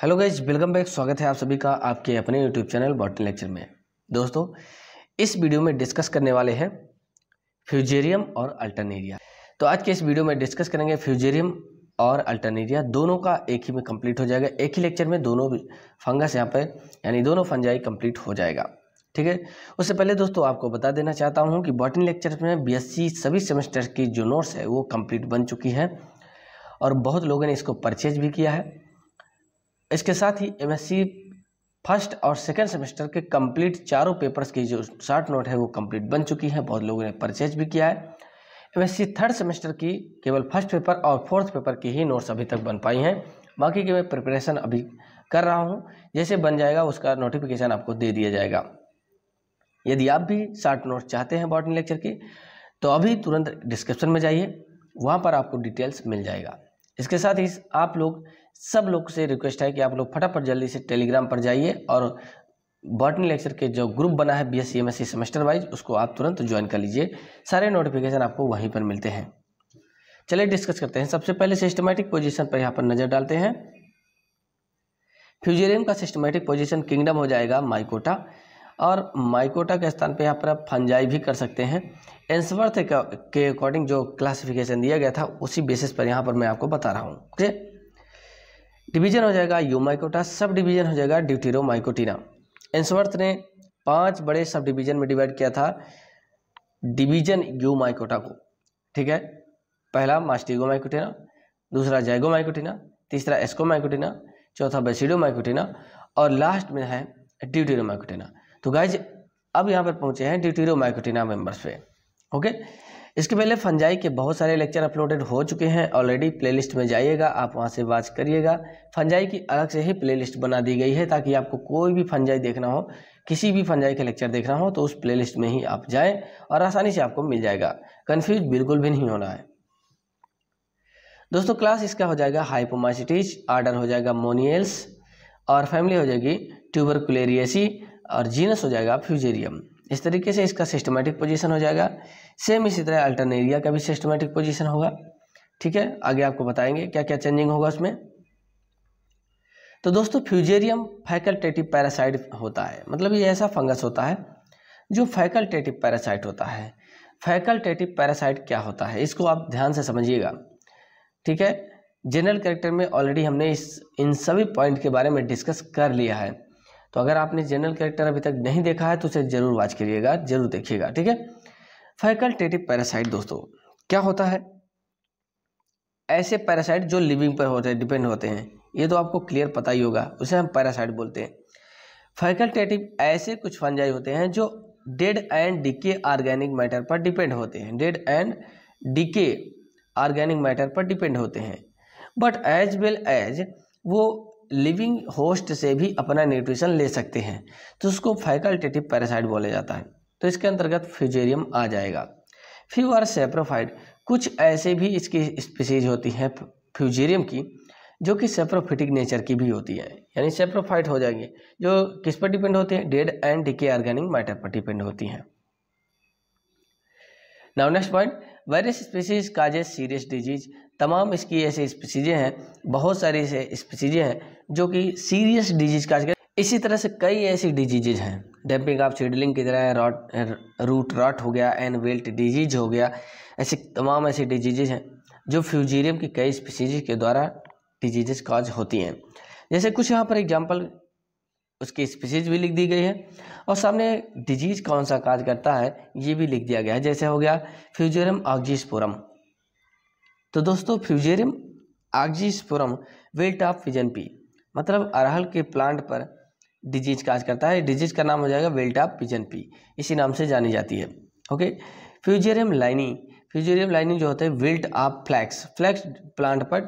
Hello guys, welcome back. स्वागत है आप सभी का आपके अपने यूट्यूब चैनल बॉटनी लेक्चर में। दोस्तों, इस वीडियो में डिस्कस करने वाले हैं फ्यूजेरियम और अल्टरनेरिया। तो आज के इस वीडियो में डिस्कस करेंगे फ्यूजेरियम और अल्टरनेरिया, दोनों का एक ही में कंप्लीट हो जाएगा। एक ही लेक्चर में दोनों फंगस यहाँ पर यानी दोनों फंजाई कंप्लीट हो जाएगा। ठीक है, उससे पहले दोस्तों आपको बता देना चाहता हूँ कि बॉटनी लेक्चर में बीएससी सभी सेमेस्टर की जो नोट्स है वो कंप्लीट बन चुकी है और बहुत लोगों ने इसको परचेज भी किया है। इसके साथ ही एमएससी फर्स्ट और सेकंड सेमेस्टर के कंप्लीट चारों पेपर्स की जो शॉर्ट नोट है वो कंप्लीट बन चुकी है, बहुत लोगों ने परचेज भी किया है। एमएससी थर्ड सेमेस्टर की केवल फर्स्ट पेपर और फोर्थ पेपर की ही नोट्स अभी तक बन पाई हैं, बाकी की मैं प्रिपरेशन अभी कर रहा हूँ। जैसे बन जाएगा उसका नोटिफिकेशन आपको दे दिया जाएगा। यदि आप भी शॉर्ट नोट्स चाहते हैं बॉटनी लेक्चर की तो अभी तुरंत डिस्क्रिप्शन में जाइए, वहाँ पर आपको डिटेल्स मिल जाएगा। इसके साथ ही आप लोग सब लोग से रिक्वेस्ट है कि आप लोग फटाफट जल्दी से टेलीग्राम पर जाइए और बॉटनी लेक्चर के जो ग्रुप बना है बीएससी एमएससी सेमेस्टर वाइज उसको आप तुरंत ज्वाइन कर लीजिए। सारे नोटिफिकेशन आपको वहीं पर मिलते हैं। चलिए डिस्कस करते हैं। सबसे पहले सिस्टमैटिक पोजीशन पर यहाँ पर नज़र डालते हैं। फ्यूजेरियम का सिस्टमैटिक पोजीशन किंगडम हो जाएगा माइकोटा, और माइकोटा के स्थान पे यहाँ पर आप फंजाई भी कर सकते हैं। एंसवर्थ के अकॉर्डिंग जो क्लासिफिकेशन दिया गया था उसी बेसिस पर यहाँ पर मैं आपको बता रहा हूँ। ठीक, डिवीजन हो जाएगा यूमाइकोटा, सब डिवीजन हो जाएगा ड्यूटेरोमाइकोटिना। एंसवर्थ ने 5 बड़े सब डिवीजन में डिवाइड किया था डिवीजन यूमाइकोटा को। ठीक है, पहला मास्टिगोमाइकोटिना, दूसरा जाइगोमाइकोटिना, तीसरा एस्कोमाइकोटिना, चौथा बेसिडोमाइकोटिना और लास्ट में है ड्यूटेरोमाइकोटिना। तो गाइज अब यहाँ पर पहुँचे हैं ड्यूटेरोमाइकोटिना मेंबर्स पे। ओके, इसके पहले फंजाई के बहुत सारे लेक्चर अपलोडेड हो चुके हैं ऑलरेडी। प्लेलिस्ट में जाइएगा, आप वहाँ से वॉच करिएगा। फंजाई की अलग से ही प्लेलिस्ट बना दी गई है ताकि आपको कोई भी फंजाई देखना हो, किसी भी फंजाई का लेक्चर देखना हो तो उस प्लेलिस्ट में ही आप जाएं और आसानी से आपको मिल जाएगा। कन्फ्यूज बिल्कुल भी नहीं होना है दोस्तों। क्लास इसका हो जाएगा हाइपोमाइसिटीज, आर्डर हो जाएगा मोनियल्स और फैमिली हो जाएगी ट्यूबरकुलेरिएसी और जीनस हो जाएगा फ्यूजेरियम। इस तरीके से इसका सिस्टमैटिक पोजीशन हो जाएगा। सेम इसी तरह अल्टरनेरिया का भी सिस्टमैटिक पोजीशन होगा। ठीक है, आगे आपको बताएंगे क्या क्या चेंजिंग होगा उसमें। तो दोस्तों, फ्यूजेरियम फैकल्टेटिव पैरासाइट होता है, मतलब ये ऐसा फंगस होता है जो फैकल्टेटिव पैरासाइट होता है। फैकल्टेटिव पैरासाइट क्या होता है इसको आप ध्यान से समझिएगा। ठीक है, जनरल कैरेक्टर में ऑलरेडी हमने इन सभी पॉइंट के बारे में डिस्कस कर लिया है, तो अगर आपने जनरल कैरेक्टर अभी तक नहीं देखा है तो उसे जरूर वॉच करिएगा, जरूर देखिएगा। ठीक है, फैकल्टेटिव पैरासाइट दोस्तों क्या होता है? ऐसे पैरासाइट जो लिविंग पर होते हैं, डिपेंड होते हैं, ये तो आपको क्लियर पता ही होगा, उसे हम पैरासाइट बोलते हैं। फैकल्टेटिव ऐसे कुछ फंजाई होते हैं जो dead and decay organic matter पर डिपेंड होते हैं, dead and decay organic matter पर डिपेंड होते हैं, बट एज वेल एज वो लिविंग होस्ट से भी अपना न्यूट्रिशन ले सकते हैं, तो उसको फैकल्टेटिव पैरासाइट बोला जाता है। तो इसके अंतर्गत फ्यूजेरियम आ जाएगा। फ्यू आर सेप्रोफाइट, कुछ ऐसे भी इसकी स्पीसीज होती हैं फ्यूजेरियम की जो कि सेप्रोफिटिक नेचर की भी होती है, यानी सेप्रोफाइट हो जाएंगे, जो किस पर डिपेंड होती हैं? Dead and decay organic matter पर डिपेंड होती हैं। Now next point, various species causes serious disease. तमाम इसकी ऐसी स्पीसीजें हैं, बहुत सारी ऐसे स्पीसीजें हैं जो कि सीरियस डिजीज काज कर। इसी तरह से कई ऐसी डिजीजेज हैं, डैम्पिंग ऑफ सीडलिंग की तरह रूट रॉट हो गया, एंड वेल्ट डिजीज हो गया, ऐसी तमाम ऐसी डिजीजेज हैं जो फ्यूजेरियम की कई स्पीसीज के द्वारा डिजीजेज काज होती हैं। जैसे कुछ यहाँ पर एग्जाम्पल उसकी स्पीसीज भी लिख दी गई है और सामने डिजीज कौन सा काज करता है ये भी लिख दिया गया है। जैसे हो गया फ्यूजेरियम ऑक्जीस्पोरम। तो दोस्तों, Fusarium oxysporum wilt of pigeon pea, मतलब अरहल के प्लांट पर डिजीज काज करता है। डिजीज का नाम हो जाएगा विल्ट ऑफ पिजन पी, इसी नाम से जानी जाती है। Okay, Fusarium lini, Fusarium lini जो होता है wilt of flax, flax plant पर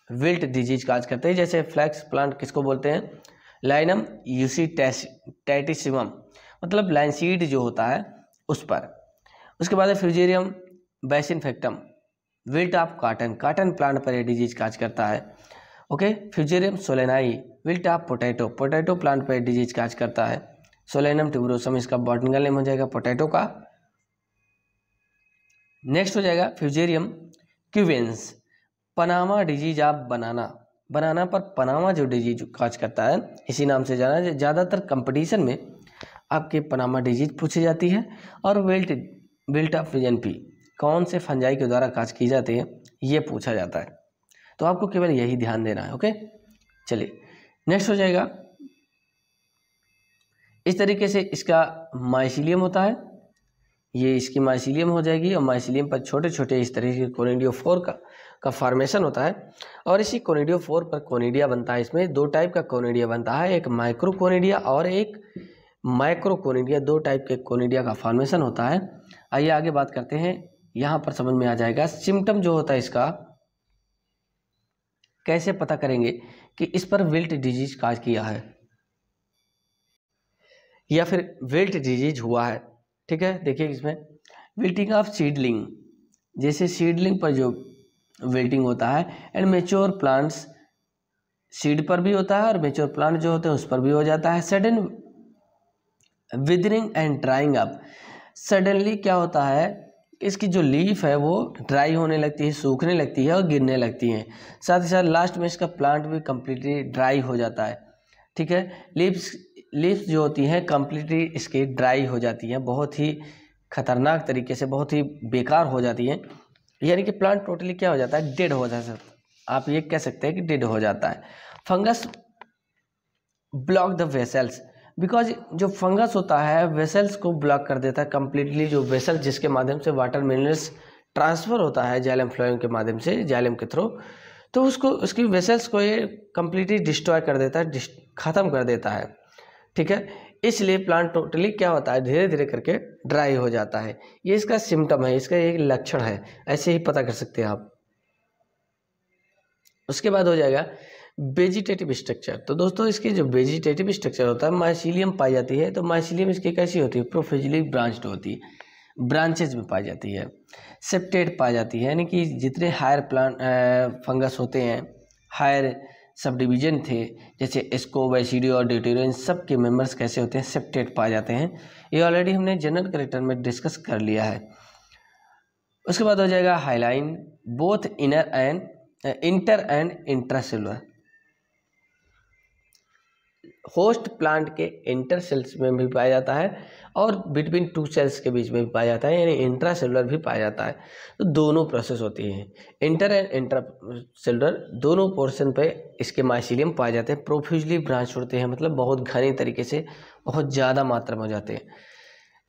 विल्ट डिजीज काज करते हैं। जैसे फ्लैक्स प्लांट किसको बोलते हैं? लाइनम यूसीटैटिसिमम, मतलब लाइनसीड जो होता है उस पर। उसके बाद Fusarium vasinfectum wilt of cotton, cotton plant पर यह डिजीज काज करता है। Okay, Fusarium solani wilt of potato, potato plant पर डिजीज काज करता है। सोलेनम ट्यूबरोसम इसका बॉटनिकल नेम हो जाएगा पोटैटो का। नेक्स्ट हो जाएगा Fusarium cubense, Panama disease of banana, banana पर पनामा जो डिजीज काज करता है, इसी नाम से जाना है। ज़्यादातर कंपटीशन में आपके पनामा डिजीज पूछी जाती है। और विल्ट ऑफ एनपी कौन से फंजाई के द्वारा काज की जाती है, ये पूछा जाता है। तो आपको केवल यही ध्यान देना है। ओके, चलिए नेक्स्ट हो जाएगा। इस तरीके से इसका माइसीलियम होता है, ये इसकी माइसीलियम हो जाएगी। और माइसीलियम पर छोटे छोटे इस तरीके के कोनिडियोफोर का फॉर्मेशन होता है। और इसी कोनिडियोफोर पर कोनिडिया बनता है। इसमें दो टाइप का कोनिडिया बनता है, एक माइक्रो कोनिडिया और एक माइक्रो कोनिडिया। दो टाइप के कोनिडिया का फॉर्मेशन होता है। आइए आगे बात करते हैं। यहाँ पर समझ में आ जाएगा सिम्टम जो होता है इसका कैसे पता करेंगे कि इस पर विल्ट डिजीज काज किया है या फिर विल्ट डिजीज हुआ है। ठीक है, देखिए इसमें विल्टिंग ऑफ सीडलिंग, जैसे सीडलिंग पर जो विल्टिंग होता है, एंड मेच्योर प्लांट्स, सीड पर भी होता है और मेच्योर प्लांट जो होते हैं उस पर भी हो जाता है। Sudden withering and drawing up, suddenly क्या होता है, इसकी जो लीफ है वो ड्राई होने लगती है, सूखने लगती है और गिरने लगती हैं। साथ ही साथ लास्ट में इसका प्लांट भी कम्प्लीटली ड्राई हो जाता है। ठीक है, लीव्स जो होती हैं कम्प्लीटली इसकी ड्राई हो जाती हैं, बहुत ही खतरनाक तरीके से, बहुत ही बेकार हो जाती हैं। यानी कि प्लांट टोटली क्या हो जाता है, डेड हो जाता है। आप ये कह सकते हैं कि डेड हो जाता है। Fungus block the vessels, because जो फंगस होता है वेसल्स को ब्लॉक कर देता है कम्प्लीटली। जो वेसल जिसके माध्यम से वाटर मिनरल्स ट्रांसफ़र होता है जाइलम फ्लोएम के माध्यम से, जाइलम के थ्रू, तो उसको उसकी वेसल्स को ये कम्प्लीटली डिस्ट्रॉय कर देता है, ख़त्म कर देता है। ठीक है, इसलिए प्लांट टोटली क्या होता है, धीरे धीरे करके ड्राई हो जाता है। ये इसका सिम्टम है, इसका एक लक्षण है, ऐसे ही पता कर सकते हैं आप। उसके बाद हो जाएगा वेजिटेटिव स्ट्रक्चर। तो दोस्तों इसकी जो वेजिटेटिव स्ट्रक्चर होता है, माइसीलियम पाई जाती है। तो माइसीलियम इसकी कैसी होती है, प्रोफेजली ब्रांच्ड होती है, ब्रांचेज में पाई जाती है। सेप्टेड पाई जाती है, यानी कि जितने हायर प्लांट फंगस होते हैं, हायर सब डिवीजन थे, जैसे एस्कोबैसिडियो और ड्यूटेरियन, सब के मेंबर्स कैसे होते हैं, सेप्टेड पाए जाते हैं। ये ऑलरेडी हमने जनरल कैरेक्टर में डिस्कस कर लिया है। उसके बाद हो जाएगा hyaline, both inter and intracellular, host plant के इंटर सेल्स में भी पाया जाता है और बिटवीन टू सेल्स के बीच में भी पाया जाता है, यानी इंट्रासेलुलर भी पाया जाता है। तो दोनों प्रोसेस होती हैं, इंटर एंड इंट्रासेलुलर, दोनों पोर्शन पे इसके माइसीलियम पाए जाते हैं। प्रोफ्यूजली ब्रांच होते हैं, मतलब बहुत घने तरीके से, बहुत ज़्यादा मात्रा में हो जाते हैं।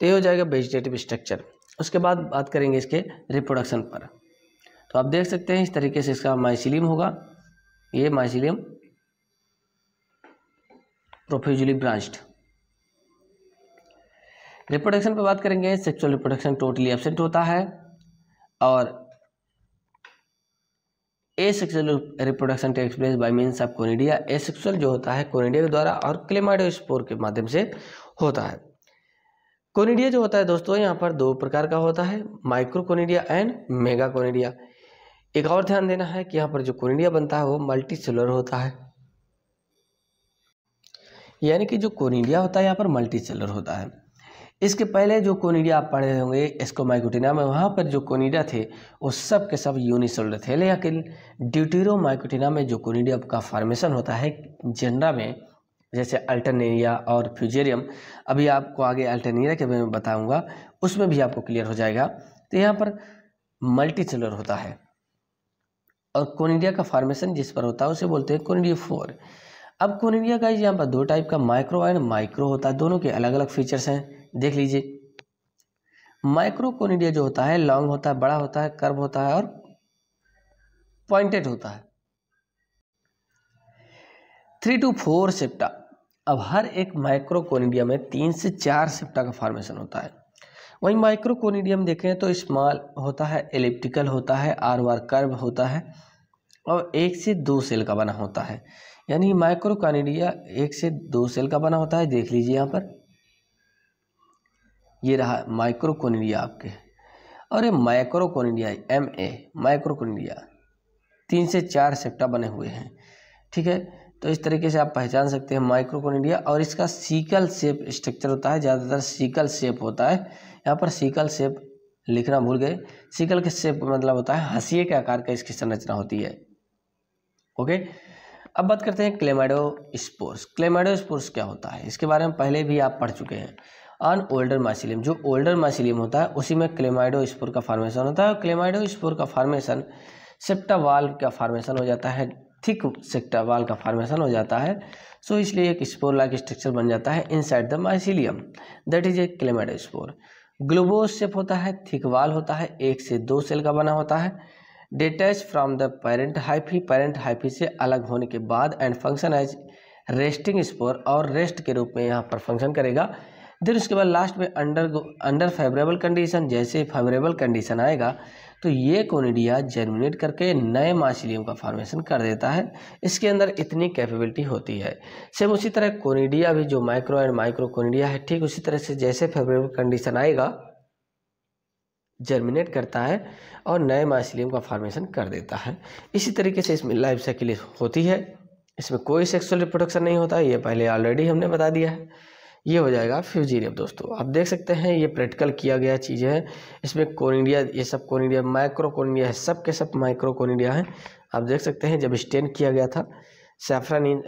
तो ये हो जाएगा वेजिटेटिव स्ट्रक्चर। उसके बाद बात करेंगे इसके रिप्रोडक्शन पर। तो आप देख सकते हैं इस तरीके से इसका माइसीलियम होगा, ये माइसीलियम प्रोफ्यूजली ब्रांच्ड। रिप्रोडक्शन पर बात करेंगे, सेक्सुअल रिप्रोडक्शन टोटली एब्सेंट होता है और asexual reproduction takes place by means of conidia. Asexual जो होता है कोनिडिया के द्वारा और क्लेमाइडोस्पोर के माध्यम से होता है। कोनिडिया जो होता है दोस्तों यहाँ पर दो प्रकार का होता है, micro conidia and mega conidia. एक और ध्यान देना है कि यहाँ पर जो कोनिडिया बनता है वो मल्टी सेलुलर होता है, यानी कि जो कोनिडिया होता है यहाँ पर मल्टी सेलुलर होता है। इसके पहले जो कोनिडिया आप पढ़े होंगे एस्कोमाइकोटिना में, वहाँ पर जो कोनिडिया थे वो सब के सब यूनिसेलुलर थे। लेकिन ड्यूटेरोमाइकोटिना में जो कोनिडिया का फॉर्मेशन होता है जेनरा में, जैसे अल्टरनेरिया और फ्यूजेरियम, अभी आपको आगे अल्टरनेरिया के बारे में बताऊंगा, उसमें भी आपको क्लियर हो जाएगा। तो यहाँ पर मल्टी सेलुलर होता है और कोनिडिया का फॉर्मेशन जिस पर होता है उसे बोलते हैं कोनिडियोफोर। अब कोनिडिया का यहाँ पर दो टाइप का माइक्रो एंड माइक्रो होता है, दोनों के अलग अलग फीचर्स हैं, देख लीजिए। माइक्रो कोनिडिया जो होता है लॉन्ग होता है, बड़ा होता है, कर्व होता है और पॉइंटेड होता है। 3 to 4 सेप्टा। अब हर एक माइक्रो कोनिडिया में 3 से 4 सेप्टा का फॉर्मेशन होता है। वहीं माइक्रो कोनिडियम देखें तो स्मॉल होता है, एलिप्टिकल होता है, आर कर्व होता है और 1 से 2 सेल का बना होता है। यानी माइक्रो कोनिडिया 1 से 2 सेल का बना होता है, देख लीजिए यहाँ पर, ये रहा माइक्रो कोनिडिया आपके। और ये माइक्रो कोनिडिया माइक्रो कोनिडिया 3 से 4 सेप्टा बने हुए हैं। ठीक है, तो इस तरीके से आप पहचान सकते हैं माइक्रो कोनिडिया। और इसका सिकल शेप स्ट्रक्चर होता है, ज़्यादातर सिकल शेप होता है। यहाँ पर सिकल शेप लिखना भूल गए, सिकल के शेप मतलब होता है हाशिए के आकार का इसकी संरचना होती है। ओके, अब बात करते हैं क्लेमाइडोस्पोर्स। क्लेमाइडोस्पोर्स क्या होता है, इसके बारे में पहले भी आप पढ़ चुके हैं। ऑन ओल्डर माइसीलियम, जो ओल्डर माइसीलियम होता है उसी में क्लेमाइडोस्पोर का फॉर्मेशन होता है। क्लेमाइडोस्पोर का फॉर्मेशन सेप्टा वाल्व का फॉर्मेशन हो जाता है, थिक सेप्टा वाल्व का फॉर्मेशन हो जाता है। सो इसलिए एक स्पोर लाइक स्ट्रक्चर बन जाता है inside the mycelium, that is a chlamydospore. Globose shape होता है, थिक वाल होता है, 1 से 2 सेल का बना होता है। Detach from the parent hyphae, parent hyphae से अलग होने के बाद and function as resting spore, और रेस्ट के रूप में यहाँ पर फंक्शन करेगा। फिर उसके बाद लास्ट में अंडर फेवरेबल कंडीशन, जैसे फेवरेबल कंडीशन आएगा तो ये कोनिडिया जर्मिनेट करके नए माइसीलियम का फॉर्मेशन कर देता है। इसके अंदर इतनी कैपेबिलिटी होती है। सेम उसी तरह कोनिडिया भी, जो माइक्रो एंड माइक्रो कोनिडिया है, ठीक उसी तरह से जैसे फेवरेबल कंडीशन आएगा जर्मिनेट करता है और नए माइसीलियम का फॉर्मेशन कर देता है। इसी तरीके से इसमें लाइफ साइकिल होती है। इसमें कोई सेक्सुअल रिप्रोडक्शन नहीं होता है, ये पहले ऑलरेडी हमने बता दिया है। ये हो जाएगा फ्यूजेरियम। दोस्तों आप देख सकते हैं ये प्रैक्टिकल किया गया चीज़ें हैं। इसमें कोनिडिया, ये सब कोनिडिया माइक्रो कोनिडिया है, सब के सब माइक्रो कोनिडिया हैं। आप देख सकते हैं जब स्टेन किया गया था सैफरन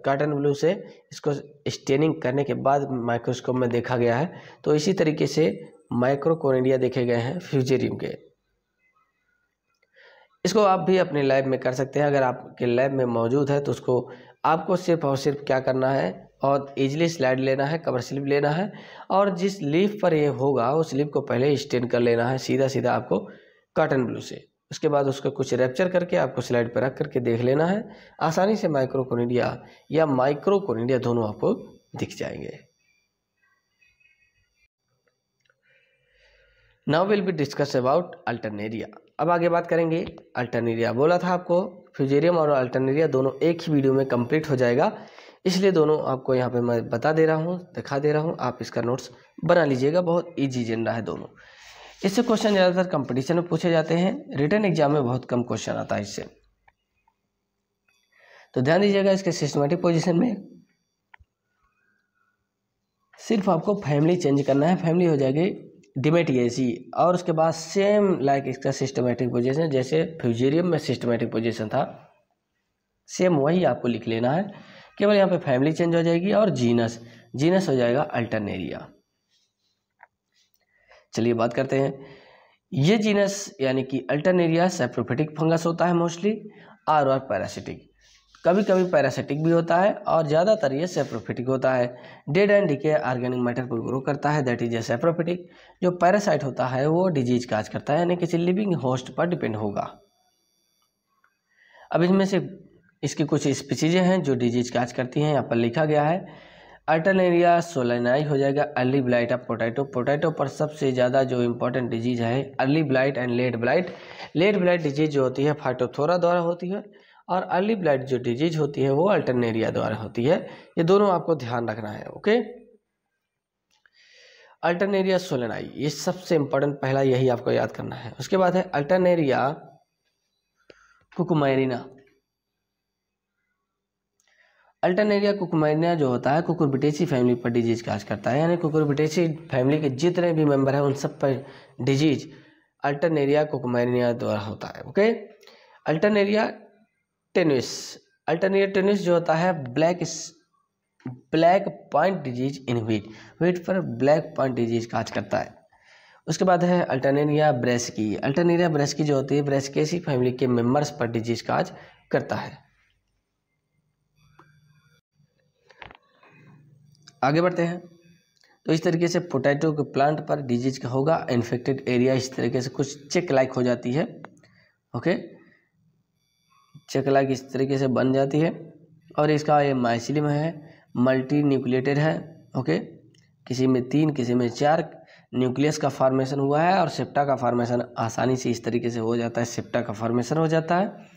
कॉटन ब्लू से, इसको स्टेनिंग करने के बाद माइक्रोस्कोप में देखा गया है। तो इसी तरीके से माइक्रो कोनिडिया देखे गए हैं फ्यूजेरियम के। इसको आप भी अपने लैब में कर सकते हैं। अगर आपके लैब में मौजूद है तो उसको आपको सिर्फ और सिर्फ क्या करना है, और इजीली स्लाइड लेना है, कवर स्लिप लेना है, और जिस लीफ पर ये होगा उस लीफ को पहले स्टेन कर लेना है सीधा सीधा आपको कॉटन ब्लू से। उसके बाद उसको कुछ रैप्चर करके आपको स्लाइड पर रख करके देख लेना है। आसानी से माइक्रो कोनिडिया या माइक्रो कोनिडिया दोनों आपको दिख जाएंगे। Now will be discuss about Alternaria. अब आगे बात करेंगे अल्टरनेरिया। बोला था आपको फ्यूजेरियम और अल्टरनेरिया दोनों एक ही वीडियो में कंप्लीट हो जाएगा, इसलिए दोनों आपको यहाँ पे मैं बता दे रहा हूँ, दिखा दे रहा हूँ। आप इसका नोट्स बना लीजिएगा, बहुत इजी एजेंडा है दोनों। इससे क्वेश्चन ज़्यादातर कंपटीशन में पूछे जाते हैं, रिटन एग्जाम में बहुत कम क्वेश्चन आता है इससे। तो ध्यान दीजिएगा, इसके सिस्टमेटिक पोजीशन में सिर्फ आपको फैमिली चेंज करना है। फैमिली हो जाएगी डिमेटिएसी, और उसके बाद सेम लाइक इसका सिस्टमेटिक पोजीशन, जैसे फ्यूजेरियम में सिस्टमेटिक पोजीशन था सेम वही आपको लिख लेना है। केवल यहाँ पे फैमिली चेंज हो जाएगी और जीनस हो जाएगा अल्टरनेरिया। चलिए बात करते हैं। ये जीनस यानी कि अल्टरनेरिया सैप्रोफिटिक फंगस होता है मोस्टली, और पैरासिटिक। कभी कभी पैरासिटिक भी होता है और ज़्यादातर ये सैप्रोफिटिक होता है। Dead and decay organic matter पर ग्रो करता है, दैट इज ए सैप्रोफिटिक। जो पैरासाइट होता है वो डिजीज काज करता है, यानी किसी लिविंग होस्ट पर डिपेंड होगा। अब इसमें से इसकी कुछ स्पीसीज हैं जो डिजीज काज करती हैं, यहाँ पर लिखा गया है। अल्टरनेरिया सोलेनाई हो जाएगा early blight of potato. Potato पर सबसे ज़्यादा जो इम्पोर्टेंट डिजीज है early blight and late blight. Late blight disease जो होती है फाइटोथोरा द्वारा होती है, और अर्ली ब्लाइट जो डिजीज होती है वो अल्टरनेरिया द्वारा होती है। ये दोनों आपको ध्यान रखना है, ओके। अल्टरनेरिया सोलेनाई, ये सबसे इम्पोर्टेंट पहला यही आपको याद करना है। उसके बाद है अल्टरनेरिया कुकुमेरिना। अल्टरनेरिया कुकुमेरिना जो होता है कुकुरबिटेसी फैमिली पर डिजीज काज करता है, यानी कुकुरबिटेसी फैमिली के जितने भी मेंबर हैं उन सब पर डिजीज अल्टरनेरिया कुकुमेरिना द्वारा होता है, ओके। अल्टरनेरिया टेनुस। अल्टरनेरिया टेनुस जो होता है black point disease in wheat पर ब्लैक पॉइंट डिजीज काज करता है। उसके बाद है अल्टरनेरिया ब्रेस्की। अल्टरनेरिया ब्रेस्की जो होती है ब्रेस्केसी फैमिली के मेंबर्स पर डिजीज काज करता है। आगे बढ़ते हैं। तो इस तरीके से पोटैटो के प्लांट पर डिजीज का होगा। इन्फेक्टेड एरिया इस तरीके से कुछ चेक लाइक हो जाती है, ओके। चेक लाइक इस तरीके से बन जाती है, और इसका ये माइसीलियम है, मल्टी न्यूक्लिएटेड है, ओके। किसी में 3 किसी में 4 न्यूक्लियस का फॉर्मेशन हुआ है, और सेप्टा का फॉर्मेशन आसानी से इस तरीके से हो जाता है, सेप्टा का फॉर्मेशन हो जाता है।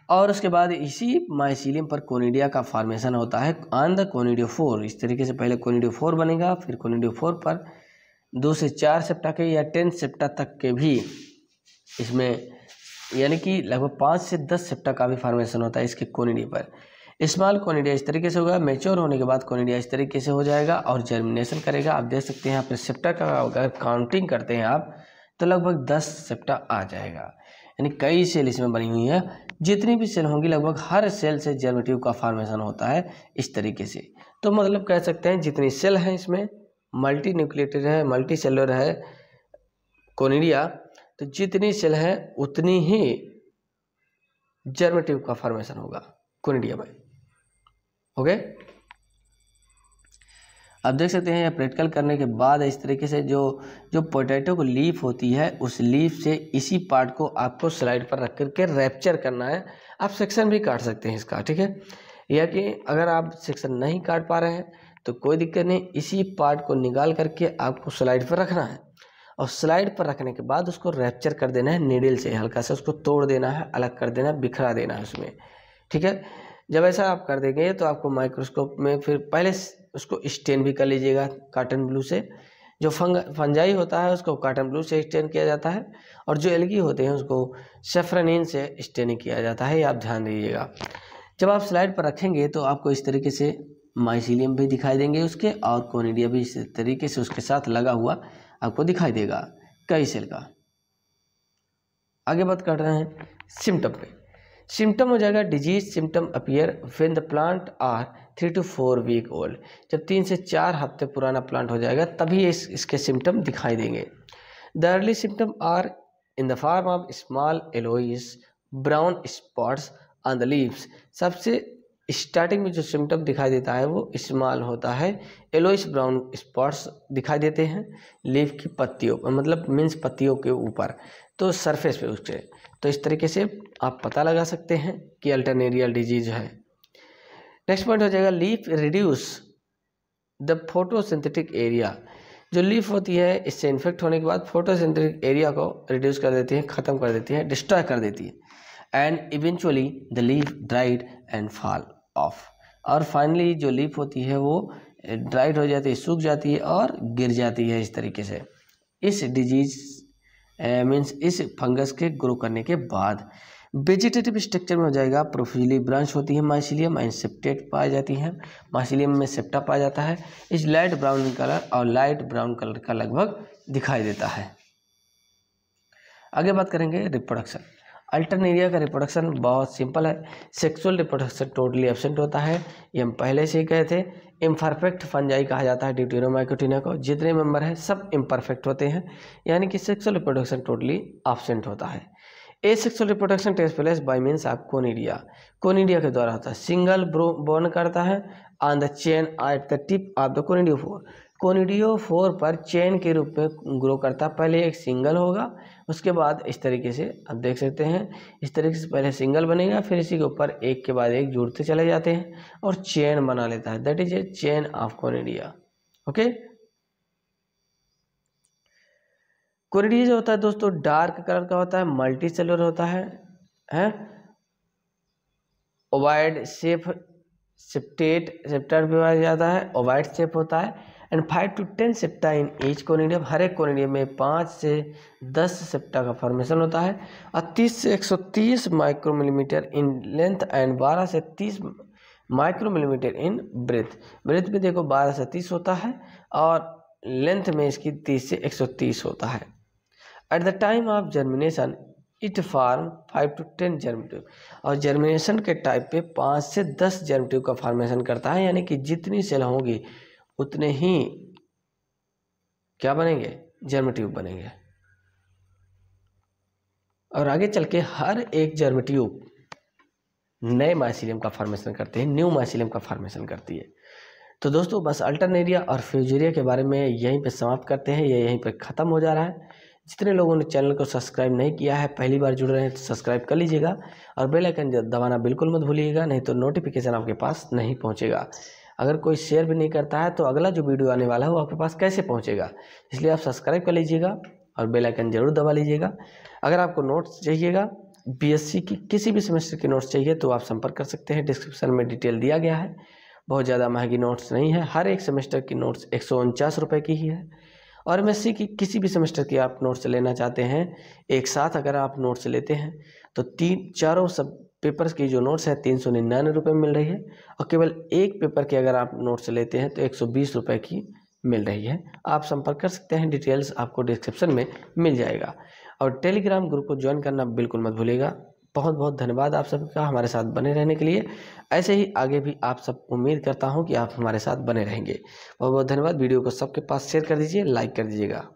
और उसके बाद इसी माइसीलियम पर कोनिडिया का फॉर्मेशन होता है ऑन द कोनिडियोफोर। इस तरीके से पहले कोनिडियोफोर बनेगा, फिर कोनिडियोफोर पर 2 से 4 सेप्टा के या 10 सेप्टा तक के भी इसमें, यानी कि लगभग 5 से 10 सेप्टा का भी फॉर्मेशन होता है इसके कोनिडिया पर। स्मॉल कोनिडिया इस तरीके से होगा, मैच्योर होने के बाद कोनिडिया इस तरीके से हो जाएगा और जर्मिनेशन करेगा। आप देख सकते हैं यहाँ पर सेप्टा का अगर काउंटिंग करते हैं आप तो लगभग 10 सेप्टा आ जाएगा, यानी कई सेल इसमें बनी हुई है, जितनी भी सेल होंगी लगभग हर सेल से जर्म ट्यूब का फॉर्मेशन होता है इस तरीके से। तो मतलब कह सकते हैं जितनी सेल हैं इसमें मल्टी न्यूक्लिएटेड है, मल्टी सेलुलर है कोनिडिया, तो जितनी सेल है उतनी ही जर्म ट्यूब का फॉर्मेशन होगा कोनिडिया में। ओके, अब देख सकते हैं प्रैक्टिकल करने के बाद इस तरीके से जो पोटैटो को लीफ होती है उस लीफ से इसी पार्ट को आपको स्लाइड पर रख करके रैप्चर करना है। आप सेक्शन भी काट सकते हैं इसका, ठीक है, या कि अगर आप सेक्शन नहीं काट पा रहे हैं तो कोई दिक्कत नहीं, इसी पार्ट को निकाल करके आपको स्लाइड पर रखना है और स्लाइड पर रखने के बाद उसको रैप्चर कर देना है नीडल से, हल्का सा उसको तोड़ देना है, अलग कर देना है, बिखरा देना है उसमें, ठीक है। जब ऐसा आप कर देंगे तो आपको माइक्रोस्कोप में फिर पहले उसको स्टेन भी कर लीजिएगा कॉटन ब्लू से। जो फंजाई होता है उसको कॉटन ब्लू से स्टेन किया जाता है और जो एल्गी होते हैं उसको सेफ्रोनिन से स्टेनिंग किया जाता है, ये आप ध्यान दीजिएगा। जब आप स्लाइड पर रखेंगे तो आपको इस तरीके से माइसीलियम भी दिखाई देंगे उसके, और कोनिडिया भी इस तरीके से उसके साथ लगा हुआ आपको दिखाई देगा कई सेल का। आगे बात कर रहे हैं सिम्टम पे। सिम्टम हो जाएगा disease symptom appear when the plant are 3 to 4 week old. जब 3 से 4 हफ्ते पुराना प्लांट हो जाएगा तभी इसके सिम्टम दिखाई देंगे। The early symptom are in the form of small yellowish brown spots on the leaves. सबसे स्टार्टिंग में जो सिम्टम दिखाई देता है वो स्मॉल होता है, येलोइश ब्राउन स्पॉट्स दिखाई देते हैं लीफ की पत्तियों पर, मतलब मीन्स पत्तियों के ऊपर, तो सरफेस पे उसके। तो इस तरीके से आप पता लगा सकते हैं कि अल्टरनेरियल डिजीज है। नेक्स्ट पॉइंट हो जाएगा leaf reduce the photosynthetic area. जो लीफ होती है इससे इन्फेक्ट होने के बाद फोटोसिंथेटिक एरिया को रिड्यूस कर देती है, ख़त्म कर देती है, डिस्ट्रॉय कर देती है, and eventually the leaf dried and fall of. और फाइनली जो लीफ होती है वो ड्राइड हो जाती है, सूख जाती है और गिर जाती है इस तरीके से। इस डिजीज मीन्स इस फंगस के ग्रो करने के बाद वेजिटेटिव स्ट्रक्चर में हो जाएगा प्रोफिली ब्रांच होती है माइसीलियम एंड सेप्टेट पाई जाती है। माइसीलियम में सेप्टा पाया जाता है। इस लाइट ब्राउन कलर और लाइट ब्राउन कलर का लगभग दिखाई देता है। आगे बात करेंगे रिप्रोडक्शन। अल्टरनेरिया का रिप्रोडक्शन बहुत सिंपल है। सेक्सुअल रिप्रोडक्शन टोटली एब्सेंट होता है, ये हम पहले से ही कहे थे। इम्परफेक्ट फंजाई कहा जाता है ड्यूटेरोमाइकोटिना को। जितने मेंबर हैं सब इम्परफेक्ट होते हैं, यानी कि सेक्सुअल रिप्रोडक्शन टोटली एब्सेंट होता है। Asexual reproduction takes place by means of conidia. Conidia के द्वारा होता है। सिंगल बोर्न करता है on the chain at the tip of the conidiophore. Conidiophore पर चेन के रूप में ग्रो करता है। पहले एक सिंगल होगा, उसके बाद इस तरीके से आप देख सकते हैं, इस तरीके से पहले सिंगल बनेगा, फिर इसी के ऊपर एक के बाद एक जुड़ते चले जाते हैं और चेन बना लेता है। That is A chain of conidia. Okay, conidia जो होता है दोस्तों डार्क कलर का होता है, मल्टी सेलुलर होता है, ओवाइड शेप सेप्टर भी पाया जाता है, ओवाइड शेप होता है, and 5 to 10 septa in each conidium. हर एक कोनिडियम में 5 से 10 सेप्टा का फॉर्मेशन होता है और 30 से 130 माइक्रोमिलीमीटर इन लेंथ एंड 12 से 30 माइक्रोमिलीमीटर इन ब्रेथ। ब्रेथ में देखो 12 से 30 होता है और लेंथ में इसकी 30 से 130 होता है। At the time of germination it form 5 to 10 germ tube. और जर्मिनेशन के टाइप पे 5 से 10 जर्म ट्यूब का फॉर्मेशन करता है, यानी कि जितनी सेल होंगी उतने ही क्या बनेंगे, जर्म ट्यूब बनेंगे। और आगे चल के हर एक जर्म ट्यूब नए माइसीलियम का फॉर्मेशन करते हैं, न्यू माइसीलियम का फॉर्मेशन करती है। तो दोस्तों बस अल्टरनेरिया और फ्यूजेरिया के बारे में यहीं पे समाप्त करते हैं, ये यहीं पे ख़त्म हो जा रहा है। जितने लोगों ने चैनल को सब्सक्राइब नहीं किया है, पहली बार जुड़ रहे हैं तो सब्सक्राइब कर लीजिएगा और बेल आइकन दबाना बिल्कुल मत भूलिएगा, नहीं तो नोटिफिकेशन आपके पास नहीं पहुंचेगा। अगर कोई शेयर भी नहीं करता है तो अगला जो वीडियो आने वाला है वो आपके पास कैसे पहुंचेगा, इसलिए आप सब्सक्राइब कर लीजिएगा और बेल आइकन जरूर दबा लीजिएगा। अगर आपको नोट्स चाहिएगा, बीएससी की किसी भी सेमेस्टर के नोट्स चाहिए तो आप संपर्क कर सकते हैं, डिस्क्रिप्शन में डिटेल दिया गया है। बहुत ज़्यादा महंगी नोट्स नहीं है, हर एक सेमेस्टर की नोट्स 149 रुपये की ही है। और एमएससी की किसी भी सेमेस्टर की आप नोट्स लेना चाहते हैं, एक साथ अगर आप नोट्स लेते हैं तो चारों सब पेपर्स की जो नोट्स है 399 रुपये में मिल रही है, और केवल एक पेपर की अगर आप नोट्स लेते हैं तो 120 रुपये की मिल रही है। आप संपर्क कर सकते हैं, डिटेल्स आपको डिस्क्रिप्शन में मिल जाएगा। और टेलीग्राम ग्रुप को ज्वाइन करना बिल्कुल मत भूलिएगा। बहुत बहुत धन्यवाद आप सबका हमारे साथ बने रहने के लिए। ऐसे ही आगे भी आप सब उम्मीद करता हूँ कि आप हमारे साथ बने रहेंगे। बहुत बहुत धन्यवाद। वीडियो को सबके पास शेयर कर दीजिए, लाइक कर दीजिएगा।